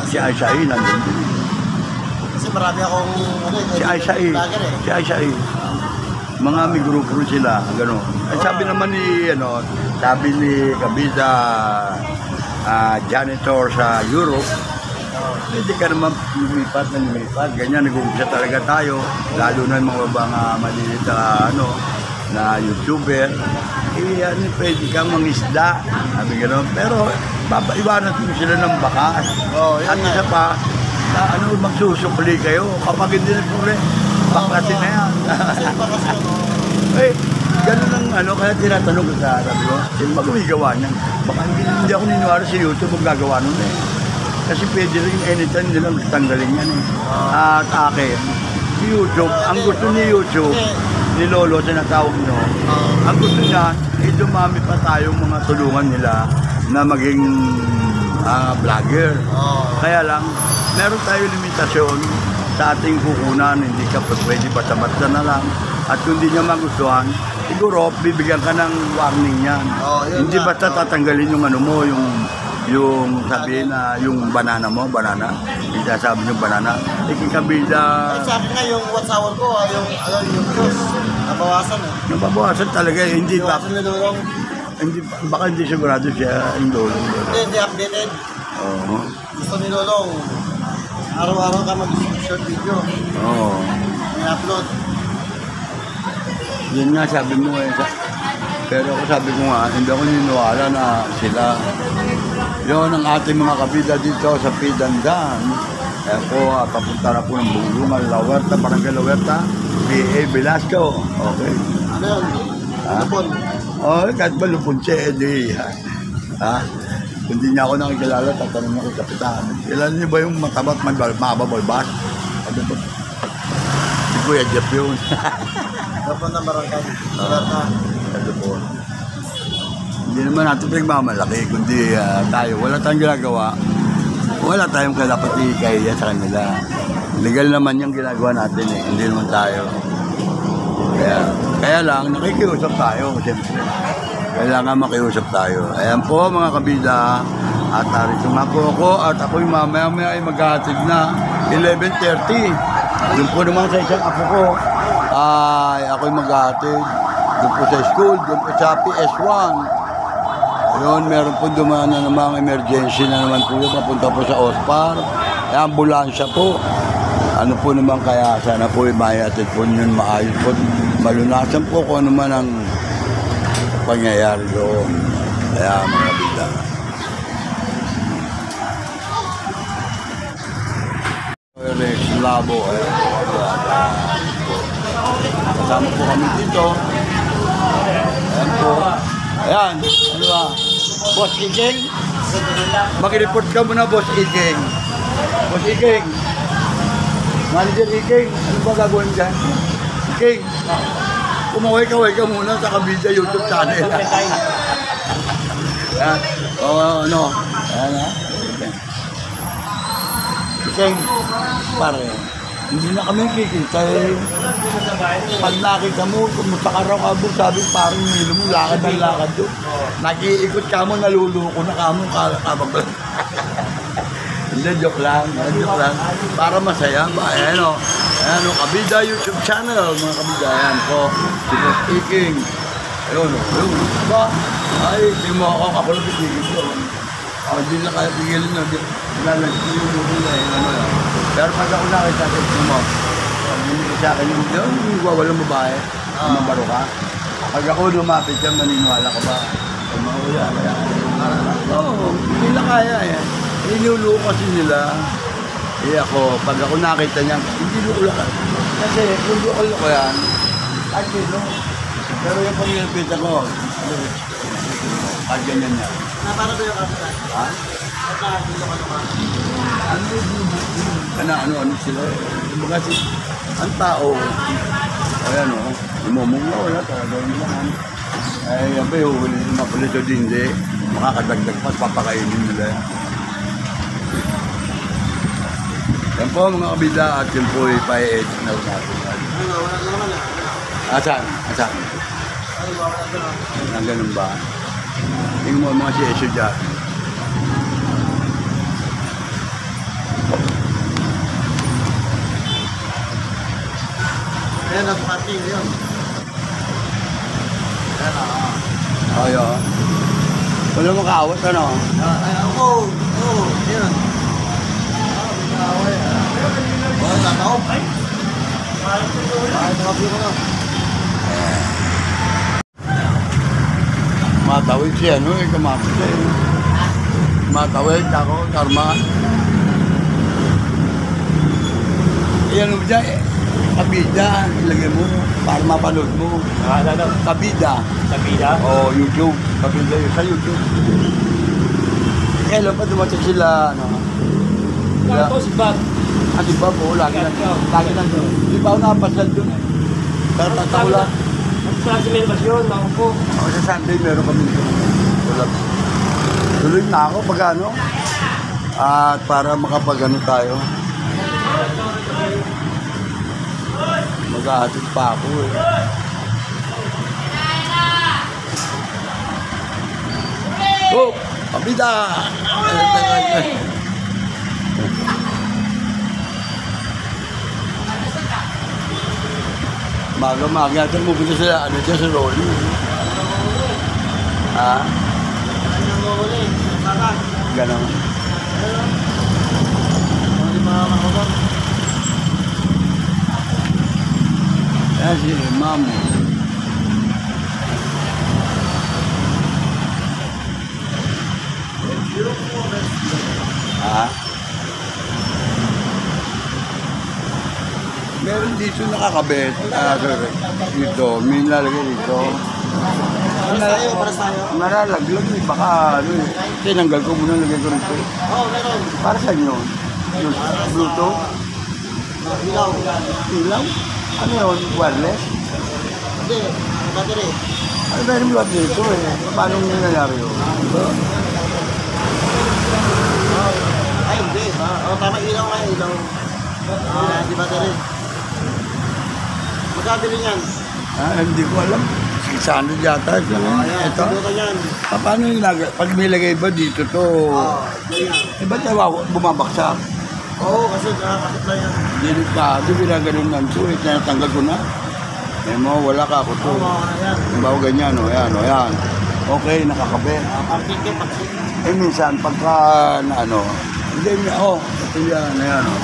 si Aisha nandun din. Kasi marami akong Si Aisha mga may grupo sila, gano'n. Ay sabi naman sabi ni Kabida janitor sa Europe, hindi ka naman lumipat, ganyan, nag-uumpisa talaga tayo, lalo na yung mga maliliit na YouTuber, pwede kang mangisda, sabi gano'n, pero iwanan mo sila ng bakas, at isa pa, magsusukli kayo, kapag hindi nagpuli, baklasin na yan. Ganun ang kaya tinatanong ko sa harap ko, sino magawa niyan? Baka hindi ako niniwala sa YouTube magagawa nun eh. Kasi pwede rin anytime nilang tanggalin yan eh. At akin, YouTube, ang gusto ni YouTube, ni Lolo, sinatawag nyo, ang gusto niya, dumami pa tayong mga tulungan nila na maging vlogger. Kaya lang, meron tayo limitasyon sa ating kukunan, hindi ka pwede basta-basta na lang. At kung hindi niya magustuhan, siguro bibigyan ka ng warning yan. Hindi basta tatanggalin yung yung sabihin na yung banana, hindi sasabi yung banana. Ikikabida. Sa akin nga yung WhatsApp ko, yung views, nabawasan eh. Nababawasan talaga, hindi ba? Nabawasan ni Lulong. Baka hindi sigurado siya yung Lolo. Hindi updated. Oo. Gusto ni Lolong, araw-araw ka mag-short video. Oo. I-upload. Yun nga sabi mo eh. Pero ako sabi ko nga, hindi ako niniwala na sila. Yun ang ating mga kabida dito sa Pidandan. Kaya po, papunta na po ng Bunglungan, La Huerta, Barangay La Huerta, B.A. Velasco. Okay. Ano yun? Lupon. Kahit ba lupon siya, edi. Kung di niya ako nakikilala, tatanong ako sa kapitan. Kilala niyo ba yung matabat, mababalbas? Sabi ko, si Kuya Jeff yun. Lupon na barangay. Huerta. Lupon. Hindi naman natin pinagmamalaki, kundi tayo. Wala tayong ginagawa. Wala tayong dapat ikaya sa kanila. Legal naman yung ginagawa natin eh. Hindi naman tayo. Kaya lang, nakikiusap tayo. Siyempre. Kailangan makiusap tayo. Ayan po mga kabida. At narito nga po ako at ako'y mamaya-maya ay maghahatid na 11:30. Doon po naman sa isang apo ko ay ako'y maghahatid. Doon po sa school, doon po sa PS1. Ayun, meron po dumaan na namang emergency na naman po yun. Papunta po sa OSPAR. Ay, ambulansya po. Ano po naman kaya sana po ay mahihatid po yun maayos po. Malunasan po kung ano man ang pangyayari doon. Kaya mga bida. Rex Labo. Kasama po kami dito. Ayan po. Ayan. Ano ba? Boss Iking? Mag-report ka muna, Boss Iking. Boss Iking. Manager Iking. Ano ba gagawin dyan? Iking. Kumaway-kaway ka muna sa Kabida YouTube channel. Ayan. O, ano? Ayan ha. Iking. Pare. Hindi na kami kikita eh. Pag nakita mo, kumusta ka raw kabog, sabi parang nilo mo, lakad ng lakad doon. Nag-iikot ka mo, naluluko na ka mo, kabag. Hindi, joke lang. Joke lang. Para masaya ba? Ayan o. Ayan o, Kabida YouTube channel, mga Kabida. Ayan po. Sipos Iking. Ayun o. Ayun. Diba? Ay, di mo ako kapulog itigil ko. Hindi na kaya pigilin na. Lalagin yung luko na eh. Ano lang. Pero pag ako nakita sa ito mo, pag hindi sa akin yung walang babae, mabaro ka. Pag ako lumapit ka, maniniwala ka ba? Mawala. Oo, hindi na kaya eh. Inuluko kasi nila. Eh ako, pag ako nakita niya, hindi luko lang. Kasi kung luko ko yan, ay no. Pero yung pag-ilapit ako, pag ganyan niya. Para ba yung kapitán? Ha? Ano sila kasi ang tao ayan o umumong na wala talaga ay yan ba yung huli mapalito din hindi makakadagdag pa papakainin nila yan po mga Kabida at yun po ipa-edge na natin asan? ang ganun ba? Tingin mo mga si Esyo dyan. Ayan, nasa parking yun. Ayan o. Ay, o. Wala makaawat, ano? Ay, ako. Oo, yun. Oh, tataob. Ay, tataob yun ano. Matawid siya, no? Kamapit siya, eh. Matawid, ako, karma. Ayan mo dyan, eh. Kabida, ilagay mo para mapanood mo. Kabida. Kabida? O, YouTube. Kabida yun sa YouTube. Kailan pa dumating sila, ano? Ito si Bob. Si Bob, oo, lagi lang doon. Hindi pa ako nakapasal doon. Pero tataw lang. Sa simentasyon, ako po. Ako sa Sunday, meron kami doon. Tuloy na ako pag ano. At para makapag-ano tayo. Mag-ahatid pa ako eh. Oh! Kabida! Maga-maga natin pupunta sila, ano dyan sa Rolly. Ha? Ganon. Ayan si Ma'am. Ha? Meron dito nakakabit. Dito, may nilalagay dito. Nalalaglag eh, baka ano eh. Tinanggal ko muna, lagay ko rito. Para saan yun? Bluetooth? Ilaw. Ilaw? Ano yun? Wireless? Hindi, battery. Ano ba yung battery dito eh? Paano nangyayari yun? Ay, hindi. Tama ilaw nga, ilaw. Di battery. Magkabili niyan. Hindi ko alam. 600 yata. Ito. Ito yan. Paano yung pag nilagay ba dito to? Ganyan. Ba't tayo bumabaksak? Oo, kasi kakakit lang yan. Delikado, ginaganon lang ito. Tinatanggal ko na. Eh mo, wala ka ako to. Oo, yan. Yung bago ganyan, o yan, o yan. Okay, nakakabe. Pagkikip, Eh minsan, pagka na ano, hindi, ito yan, ayan, o.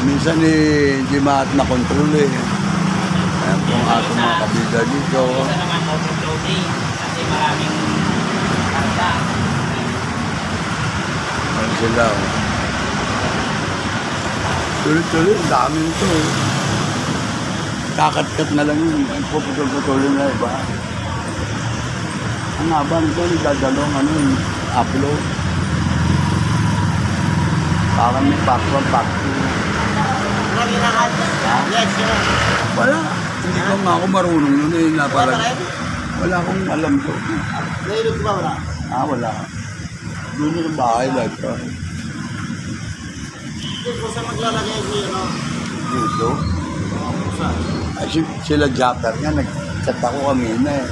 Minsan hindi maat na kontrol eh. Ayan po ang ating mga kabida dito. Ayan sila, o. Tuloy-tuloy, ang dami nito eh. Kakat-kat na lang yun. Puputol-putulin na iba. Ang haba nito, nagdadalong upload. Parang may pack-1. Ano ginakad? Yes, yun. Wala. Hindi ko nga ako marunong yun eh. Wala rin? Wala akong alam ko. Nahilog ba wala? Wala. Doon yung bahay lahat ko. Kung saan maglalagay ko yun, Dito. Ay, sila Japper nga, nag-chat ako kanina eh.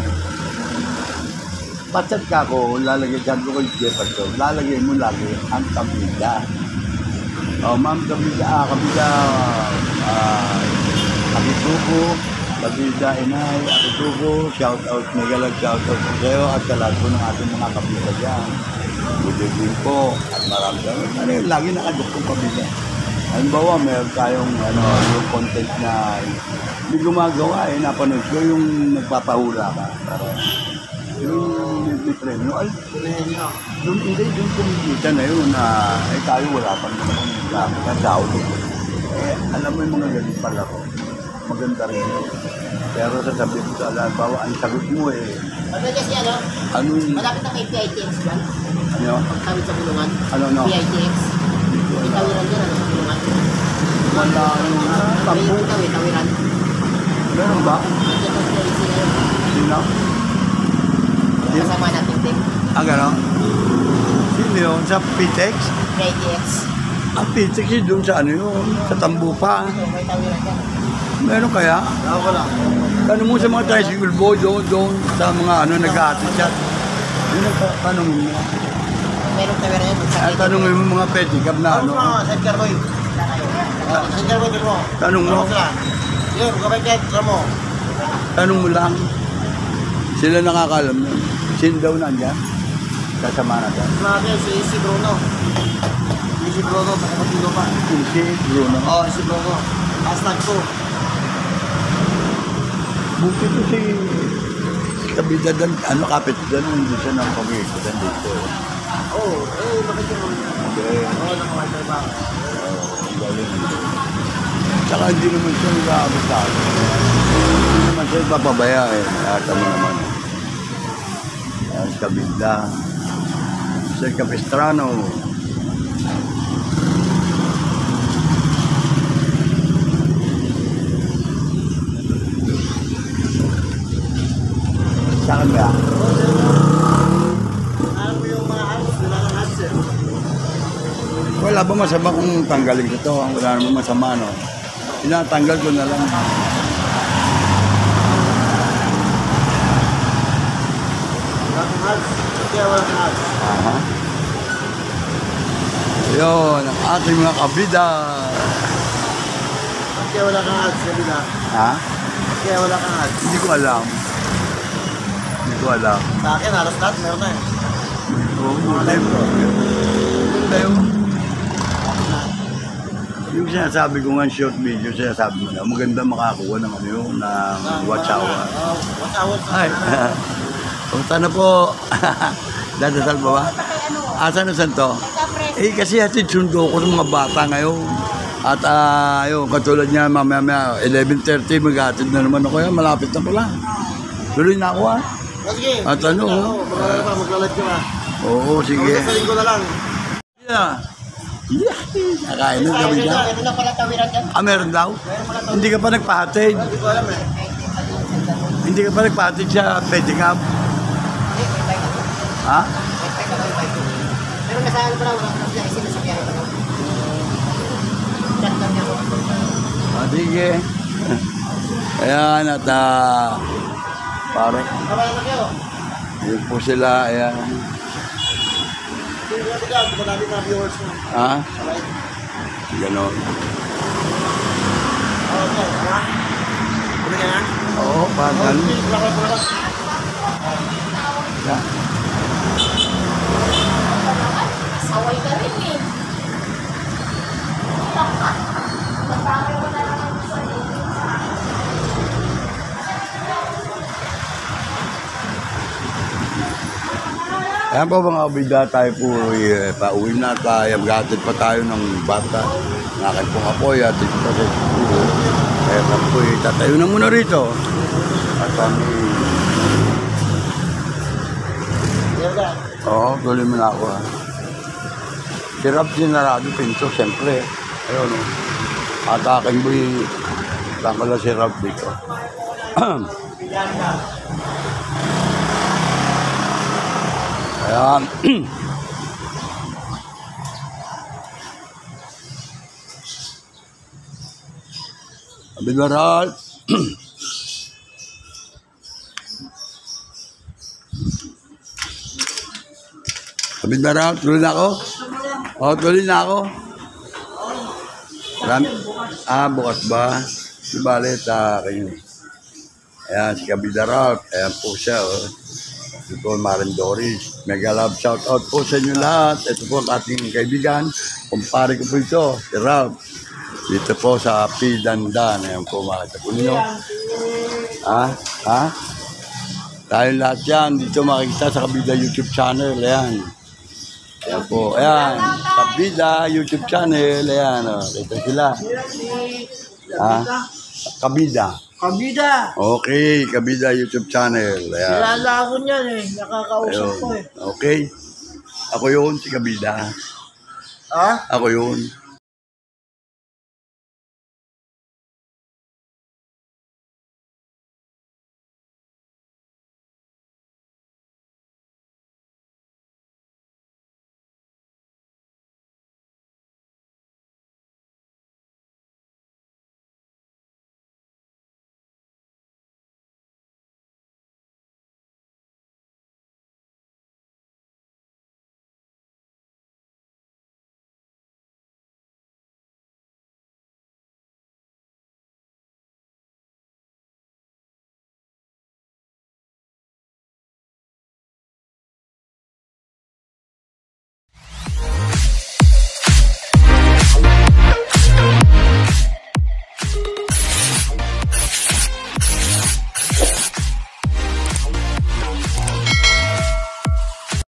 Pachat ka ako, lalagay dyan ko kay Japper ko. Lalagay mo lagi ang kabida. Ma'am, kabida, Akituko, kabida, inay, Akituko, shout out, megalag shout out sa sa'yo at sa lahat po ng ating mga kabida dyan. Good evening po at marami kami. Lagi nakadok kong kabida. Halimbawa, meron tayong yung content na hindi gumagawa eh, napanood ko yung nagpapahula ka. Para yung may premyo. Ay, doon kumikita na yun na tayo wala pa naman ng tao. Alam mo yung mga ganun pala ko. Maganda rin yun. Pero sasabihin ko sa alam, bawa ang sagot mo eh. Ano kasi Ano yung... malapit na kay PITX dyan. Ano? Pagtawid sa bulungan. Ano? PITX. May tawiran dyan, sa bulungan. Wala yung... Tampo. May tawiran. Meron ba? Nandiyan ang policy na yun. Sino? Kasama natin din. Gano'n? Sino yun? Sa PTX? PITX. Ang PTX yun doon sa ano yun? Sa Tambupa. May tawiran dyan. Meron kaya? Wala. Ano mo sa mga tricycle boy doon sa mga nag-aatid siya? Yun ang tanongin mo. Merong tawiran yan. Tanongin mo mga pedicab na ano. Sa Carboy. Sa Carboy, din mo. Tanong mo. Yun, kapag kahit mo. Tanong mo lang. Sila nakakalam nun. Sino daw nandyan? Kasama na dyan. Grabe, si Bruno. Si Bruno, sa kapatilo pa. Si Bruno. Oo, si Bruno. Hashtag ko. Buti ko si Kabidadan, kapit dyan, hindi siya nang pag-iikutan dito. Oo, bakit yung Okay. Oo, nakawantay ba? Galing. Tsaka hindi naman siya nag-aabot sa akin. Hindi naman siya papabaya eh. Nakata mo naman. Kabida. Sir Capistrano. Saan ba? Ano mo yung mga ads? Wala kang ads eh. Wala ba masama kung tanggalin ko ito? Wala naman masama, no? Tinatanggal ko na lang. Wala kang ads. Kaya wala kang ads. Aha. Yun, ang ating mga kabida. Kaya wala kang ads, sabi na. Ha? Kaya wala kang ads. Hindi ko alam. Hindi ko alam. Sa akin, halos lahat meron na eh. Oo, live ko. Tayo. Yung sinasabi ko nga short video, sinasabi mo na, maganda makakuha ng ano yun, ng watch hour. Watch hour. Ay, punta na po. Dadasal pa ba? Asan na to? Eh, kasi hatid sundo ko ng mga bata ngayon. At ayun, katulad niya, mamaya 11:30, mag-hatid na naman ako yan. Malapit na pala. Tuloy na ako ha. Sige. At ano? Maglalat ka na. Oo, sige. Sasaling ko na lang. Yeah. Yeah. Nakain ng gabi niya. Meron lang pala tawiran dyan. Meron daw? Hindi ka pa nagpahatid. Hindi ko alam eh. Hindi ka pa nagpahatid sa pedicab. Ha? Pero nasa ano pala, wala na sila sinasakyan pa lang. Chat lang niya ako. Sige. Ayan, at pare. Kamay na kayo. Yun po sila, ayan. Hindi natin ka, di ba natin na viewers mo? Ha? Kamay. Ganon. Okay, ha? Kunin ka na? Oo, pagan. Pula. Yan. Saway ka rin eh. Ayan po mga kabida, tayo po pauwi na tayo. Maghatid pa tayo ng bata. Nakakit po nga po, yatid pa sa siguro. Kaya po, tatayo na muna rito. At kami... Oo, tuloy mo na ako ha. Sirap sinarado pinto, siyempre. Ayun o. At aking boy, tangkala sirap dito. Ayan. Abidwaral. Abidwaral, tuloy na ako? Oo, tuloy na ako. Bukas ba? Di balit, kayo. Ayan, si Kabidwaral. Ayan po siya, oh. Ito po, Marin Doris. Mega love shout out po sa inyo lahat. Ito po ang ating kaibigan. Kumpare ko po ito, si Ralph. Dito po sa Pidandan. Ayan po, makita po ninyo. Ha? Tayo lahat yan. Dito makikita sa Kabida YouTube channel. Ayan. Ayan po. Ayan. Kabida YouTube channel. Ayan. Oh. Dito sila. Kabida. Kabida! Okay, Kabida YouTube channel. Ayan. Kilala ako niyan eh. Nakakausap Ayun. ko eh. Okay. Ako yun, si Kabida. Ha? Ako yun.